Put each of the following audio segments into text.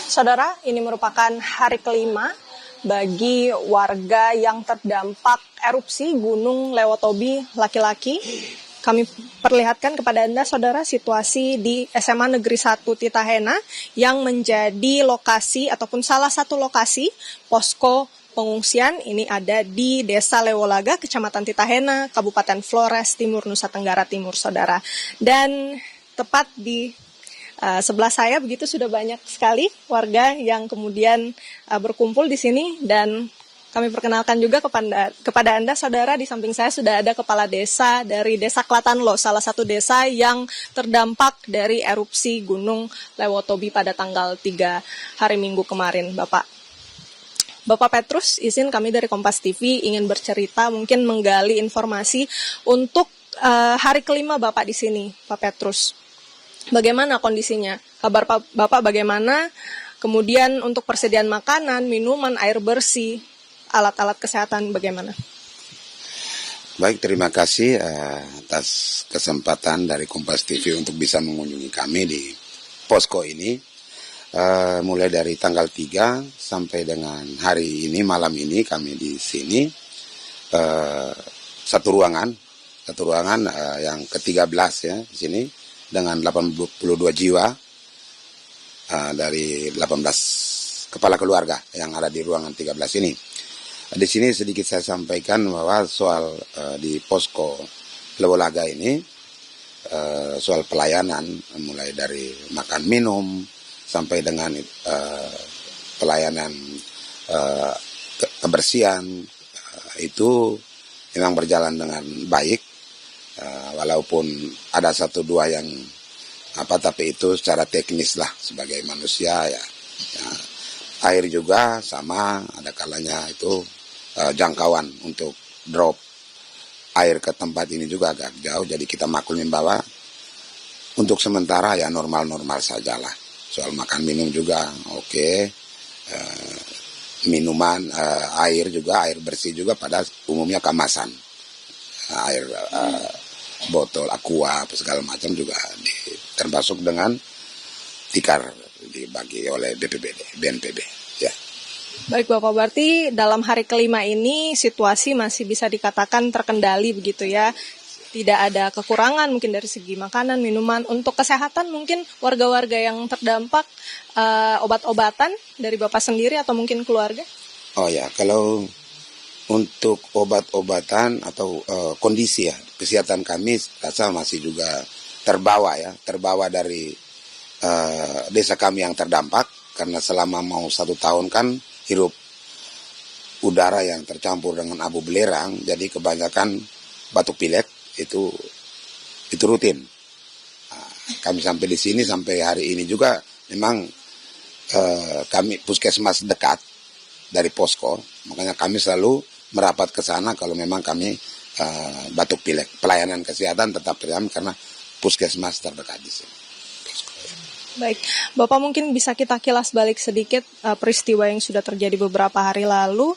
Saudara, ini merupakan hari kelima bagi warga yang terdampak erupsi Gunung Lewotobi laki-laki. Kami perlihatkan kepada Anda, saudara, situasi di SMA Negeri 1 Titahena yang menjadi lokasi ataupun salah satu lokasi posko pengungsian. Ini ada di Desa Lewolaga, Kecamatan Titahena, Kabupaten Flores Timur, Nusa Tenggara Timur, saudara. Dan tepat di sebelah saya begitu sudah banyak sekali warga yang kemudian berkumpul di sini, dan kami perkenalkan juga kepada Anda, saudara, di samping saya sudah ada kepala desa dari Desa Klatanlo, salah satu desa yang terdampak dari erupsi Gunung Lewotobi pada tanggal 3 hari Minggu kemarin, Bapak. Bapak Petrus, izin kami dari Kompas TV ingin bercerita, mungkin menggali informasi untuk hari kelima Bapak di sini, Pak Petrus. Bagaimana kondisinya? Kabar Bapak bagaimana? Kemudian untuk persediaan makanan, minuman, air bersih, alat-alat kesehatan bagaimana? Baik, terima kasih atas kesempatan dari Kompas TV untuk bisa mengunjungi kami di posko ini. Mulai dari tanggal 3 sampai dengan hari ini, malam ini kami di sini. Satu ruangan yang ke-13 ya di sini, dengan 82 jiwa dari 18 kepala keluarga yang ada di ruangan 13 ini. Di sini sedikit saya sampaikan bahwa soal di posko Lewolaga ini, soal pelayanan mulai dari makan minum sampai dengan pelayanan kebersihan itu memang berjalan dengan baik. Walaupun ada satu dua yang tapi itu secara teknis lah, sebagai manusia ya. Air juga sama, ada kalanya itu jangkauan untuk drop air ke tempat ini juga agak jauh, jadi kita maklumin bahwa untuk sementara ya normal-normal sajalah. Soal makan minum juga oke. Minuman, air juga, air bersih juga pada umumnya kemasan, air botol aqua apa segala macam juga termasuk dengan tikar dibagi oleh BNPB ya. Baik Bapak, berarti dalam hari kelima ini situasi masih bisa dikatakan terkendali begitu ya. Tidak ada kekurangan mungkin dari segi makanan, minuman. Untuk kesehatan mungkin warga-warga yang terdampak obat-obatan dari Bapak sendiri atau mungkin keluarga? Oh ya, kalau untuk obat-obatan atau kondisi ya kesehatan kami rasa masih juga terbawa dari desa kami yang terdampak, karena selama mau 1 tahun kan hirup udara yang tercampur dengan abu belerang, jadi kebanyakan batuk pilek itu rutin. Kami sampai di sini sampai hari ini juga memang kami puskesmas dekat dari posko, makanya kami selalu merapat ke sana kalau memang kami batuk pilek. Pelayanan kesehatan tetap terjamin karena puskesmas terdekat di sini. Baik, Bapak mungkin bisa kita kilas balik sedikit peristiwa yang sudah terjadi beberapa hari lalu.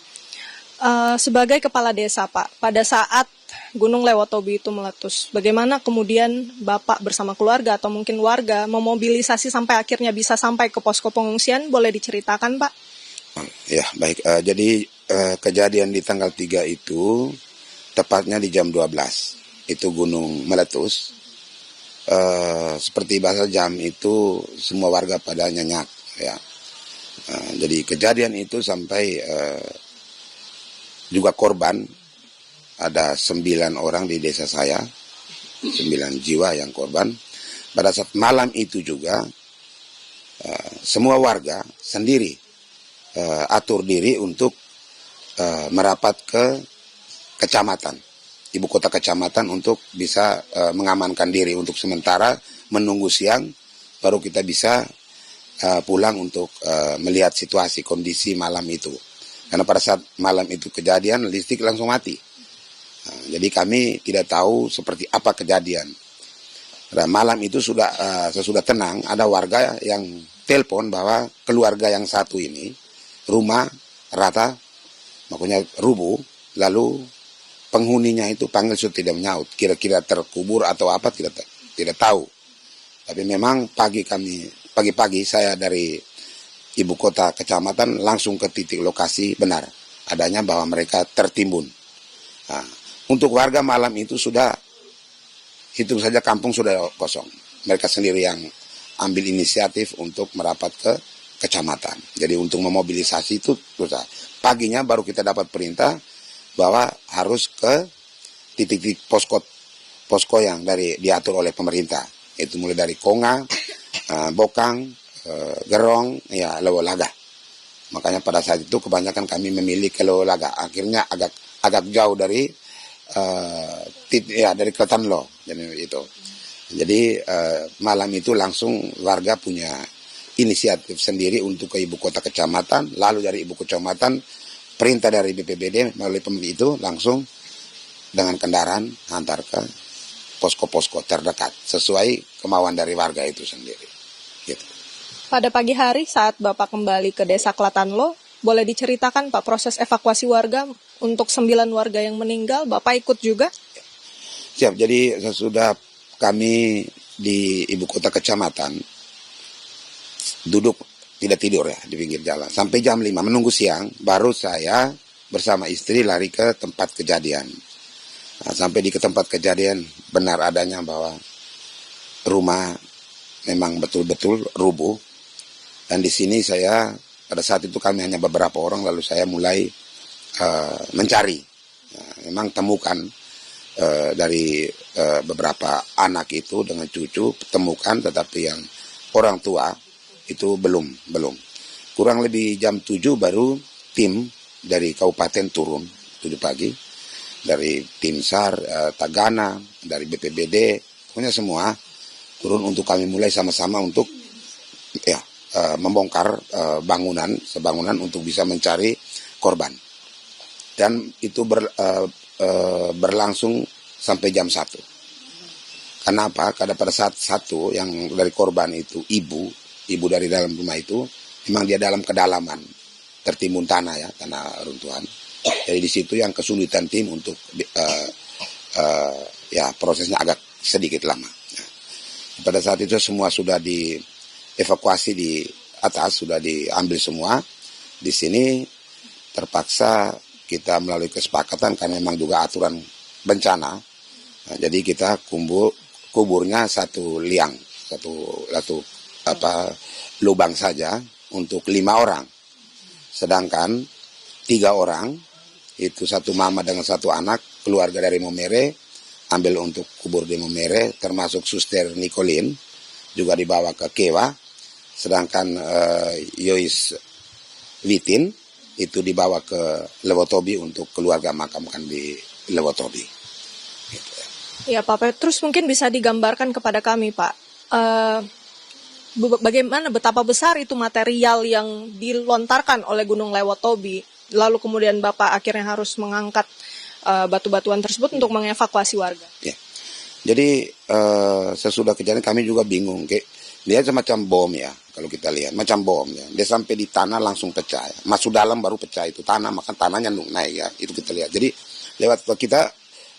Sebagai kepala desa, Pak, pada saat Gunung Lewotobi itu meletus, bagaimana kemudian Bapak bersama keluarga atau mungkin warga memobilisasi sampai akhirnya bisa sampai ke posko pengungsian? Boleh diceritakan, Pak? Ya, baik. Jadi kejadian di tanggal 3 itu tepatnya di jam 12 itu gunung meletus. Seperti bahasa jam itu semua warga pada nyenyak ya. Jadi kejadian itu sampai juga korban ada 9 orang di desa saya, 9 jiwa yang korban. Pada saat malam itu juga semua warga sendiri atur diri untuk merapat ke kecamatan, ibu kota kecamatan, untuk bisa mengamankan diri untuk sementara, menunggu siang baru kita bisa pulang untuk melihat situasi kondisi malam itu. Karena pada saat malam itu kejadian listrik langsung mati. Jadi kami tidak tahu seperti apa kejadian. Nah, malam itu sesudah tenang, ada warga yang telepon bahwa keluarga yang satu ini rumah rata, makanya rubuh, lalu penghuninya itu panggil sudah tidak menyaut, kira-kira terkubur atau apa tidak tahu. Tapi memang pagi-pagi saya dari ibu kota kecamatan langsung ke titik lokasi benar adanya bahwa mereka tertimbun. Nah, untuk warga malam itu sudah hitung saja kampung sudah kosong. Mereka sendiri yang ambil inisiatif untuk merapat ke kecamatan. Jadi untuk memobilisasi itu susah. Paginya baru kita dapat perintah bahwa harus ke titik-titik posko yang diatur oleh pemerintah. Itu mulai dari Konga, Bokang, Gerong, ya Lewolaga. Makanya pada saat itu kebanyakan kami memilih ke Lewolaga. Akhirnya agak jauh dari dari Kletanlo. Jadi malam itu langsung warga punya inisiatif sendiri untuk ke ibu kota kecamatan. Lalu dari ibu kecamatan perintah dari BPBD melalui pemerintah itu langsung dengan kendaraan antar ke posko-posko terdekat sesuai kemauan dari warga itu sendiri. Gitu. Pada pagi hari saat Bapak kembali ke Desa Kletanlo, boleh diceritakan Pak proses evakuasi warga untuk 9 warga yang meninggal, Bapak ikut juga? Siap, jadi sesudah kami di ibu kota kecamatan duduk tidak tidur ya di pinggir jalan sampai jam 5 menunggu siang, baru saya bersama istri lari ke tempat kejadian. Nah, sampai di tempat kejadian benar adanya bahwa rumah memang betul-betul rubuh. Dan di sini saya pada saat itu kami hanya beberapa orang, lalu saya mulai mencari. Nah, memang temukan dari beberapa anak itu dengan cucu temukan, tetapi yang orang tua itu belum. Kurang lebih jam 7 baru tim dari kabupaten turun 7 pagi. Dari tim SAR, Tagana, dari BPBD, pokoknya semua turun untuk kami mulai sama-sama untuk membongkar bangunan untuk bisa mencari korban. Dan itu berlangsung sampai jam 1. Kenapa? Karena pada saat 1 yang dari korban itu ibu dari dalam rumah itu memang dia dalam kedalaman tertimbun tanah runtuhan. Jadi di situ yang kesulitan tim untuk prosesnya agak sedikit lama. Pada saat itu semua sudah dievakuasi di atas, sudah diambil semua. Di sini terpaksa kita melalui kesepakatan karena memang juga aturan bencana. Nah, jadi kita kuburnya satu liang, satu lubang saja untuk 5 orang. Sedangkan 3 orang itu satu mama dengan satu anak keluarga dari Momere ambil untuk kubur di Momere, termasuk Suster Nicolin juga dibawa ke Kewa, sedangkan Yois Witin itu dibawa ke Lewotobi untuk keluarga makamkan di Lewotobi. Gitu. Ya Pak Petrus, mungkin bisa digambarkan kepada kami Pak, bagaimana betapa besar itu material yang dilontarkan oleh Gunung Lewotobi, lalu kemudian Bapak akhirnya harus mengangkat batu-batuan tersebut untuk mengevakuasi warga. Ya. Jadi sesudah kejadian kami juga bingung, dia semacam bom ya, kalau kita lihat macam bom ya. Dia sampai di tanah langsung pecah, ya. Masuk dalam baru pecah itu tanah, maka tanahnya naik ya, itu kita lihat. Jadi lewat kita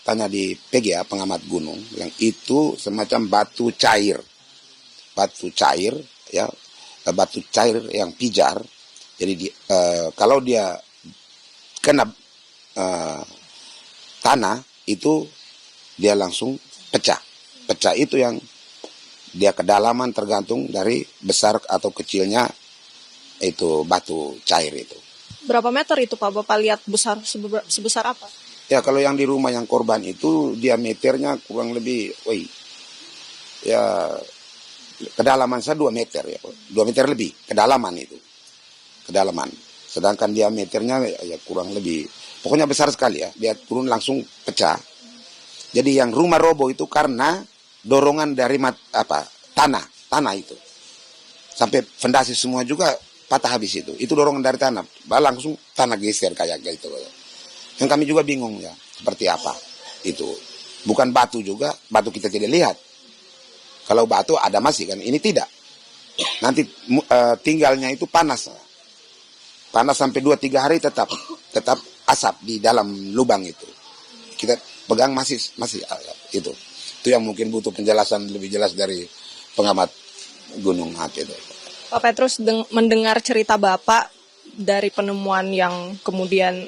tanya di PGA pengamat gunung, yang itu semacam batu cair ya, batu cair yang pijar. Jadi kalau dia kena tanah itu dia langsung pecah itu yang dia kedalaman tergantung dari besar atau kecilnya itu batu cair itu. Berapa meter itu Pak? Bapak lihat sebesar apa? Ya kalau yang di rumah yang korban itu diameternya kurang lebih kedalaman saya 2 meter ya, 2 meter lebih kedalaman itu. Sedangkan diameternya ya kurang lebih, pokoknya besar sekali ya, dia turun langsung pecah. Jadi yang rumah roboh itu karena dorongan dari tanah itu. Sampai fondasi semua juga patah habis itu. Itu dorongan dari tanah, langsung tanah geser kayak gitu. Yang kami juga bingung ya, seperti apa itu. Bukan batu juga, batu kita tidak lihat. Kalau batu ada masih kan, ini tidak. Nanti tinggalnya itu panas sampai 2-3 hari tetap asap di dalam lubang itu. Kita pegang masih itu. Itu yang mungkin butuh penjelasan lebih jelas dari pengamat gunung api itu. Pak Petrus, mendengar cerita Bapak dari penemuan yang kemudian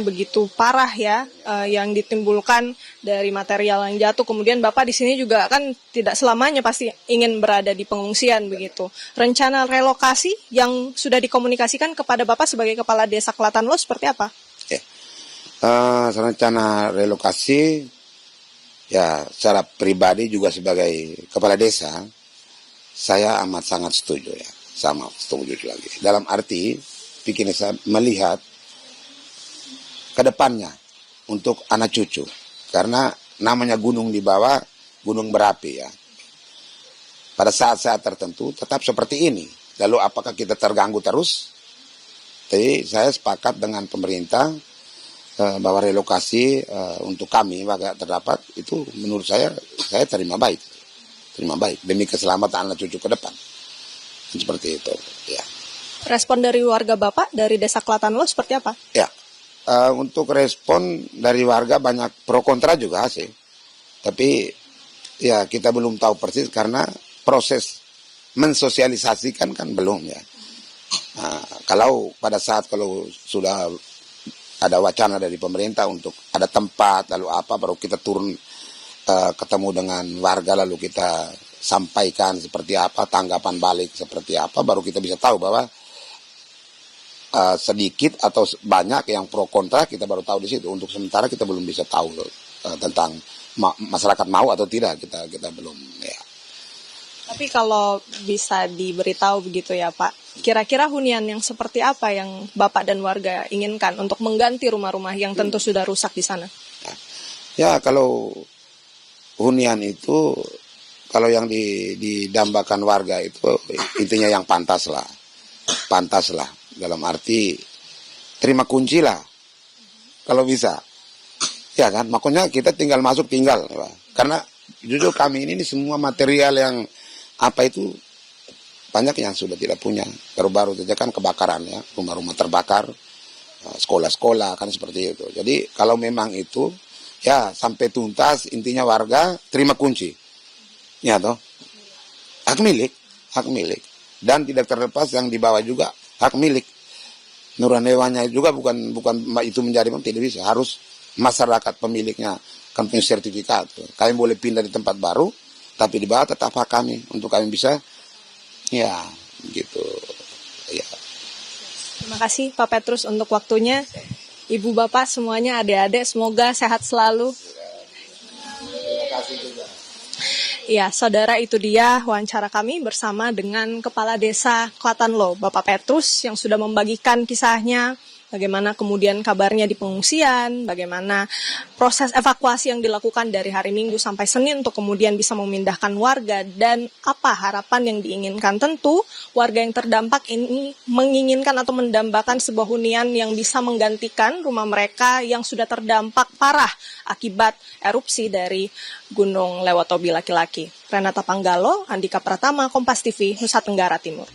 begitu parah ya, yang ditimbulkan dari material yang jatuh, kemudian Bapak di sini juga kan tidak selamanya pasti ingin berada di pengungsian begitu. Rencana relokasi yang sudah dikomunikasikan kepada Bapak sebagai Kepala Desa Klatanlo seperti apa? Rencana relokasi, ya secara pribadi juga sebagai Kepala Desa, saya amat sangat setuju ya, sama setuju lagi. Dalam arti, bikin saya melihat ke depannya untuk anak cucu. Karena namanya gunung di bawah, gunung berapi ya. Pada saat-saat tertentu tetap seperti ini. Lalu apakah kita terganggu terus? Jadi saya sepakat dengan pemerintah bahwa relokasi untuk kami warga terdapat itu menurut saya terima baik demi keselamatan anak cucu ke depan. Seperti itu, ya. Respon dari warga Bapak dari Desa Klatanlo seperti apa? Ya, untuk respon dari warga banyak pro kontra juga sih. Tapi ya kita belum tahu persis karena proses mensosialisasikan kan belum ya. Nah, kalau sudah ada wacana dari pemerintah untuk ada tempat lalu apa baru kita turun ketemu dengan warga lalu kita sampaikan seperti apa, tanggapan balik seperti apa, baru kita bisa tahu bahwa sedikit atau banyak yang pro kontra kita baru tahu di situ. Untuk sementara kita belum bisa tahu tentang masyarakat mau atau tidak, kita belum ya. Tapi kalau bisa diberitahu begitu ya Pak, kira-kira hunian yang seperti apa yang Bapak dan warga inginkan untuk mengganti rumah-rumah yang tentu sudah rusak di sana? Ya kalau hunian itu, kalau yang didambakan warga itu intinya yang pantas lah dalam arti terima kunci lah kalau bisa ya kan, makanya kita tinggal masuk tinggal ya. Karena jujur kami ini semua material yang itu banyak yang sudah tidak punya, baru-baru saja kan kebakaran ya, rumah-rumah terbakar, sekolah-sekolah kan seperti itu. Jadi kalau memang itu ya sampai tuntas, intinya warga terima kunci. Ya toh. Hak milik. Dan tidak terlepas yang dibawa juga hak milik. Nuraniwannya juga bukan itu menjadi tidak bisa. Harus masyarakat pemiliknya kan punya sertifikat. Kami boleh pindah di tempat baru, tapi di bawah tetap hak kami untuk kami bisa ya gitu. Ya. Terima kasih Pak Petrus untuk waktunya. Ibu bapak semuanya, adik-adik, semoga sehat selalu. Terima kasih juga. Ya, saudara, itu dia wawancara kami bersama dengan Kepala Desa Klatanlo, Bapak Petrus, yang sudah membagikan kisahnya, bagaimana kemudian kabarnya di pengungsian, bagaimana proses evakuasi yang dilakukan dari hari Minggu sampai Senin untuk kemudian bisa memindahkan warga, dan apa harapan yang diinginkan. Tentu warga yang terdampak ini menginginkan atau mendambakan sebuah hunian yang bisa menggantikan rumah mereka yang sudah terdampak parah akibat erupsi dari Gunung Lewotobi laki-laki. Renata Panggalo, Andika Pratama, Kompas TV, Nusa Tenggara Timur.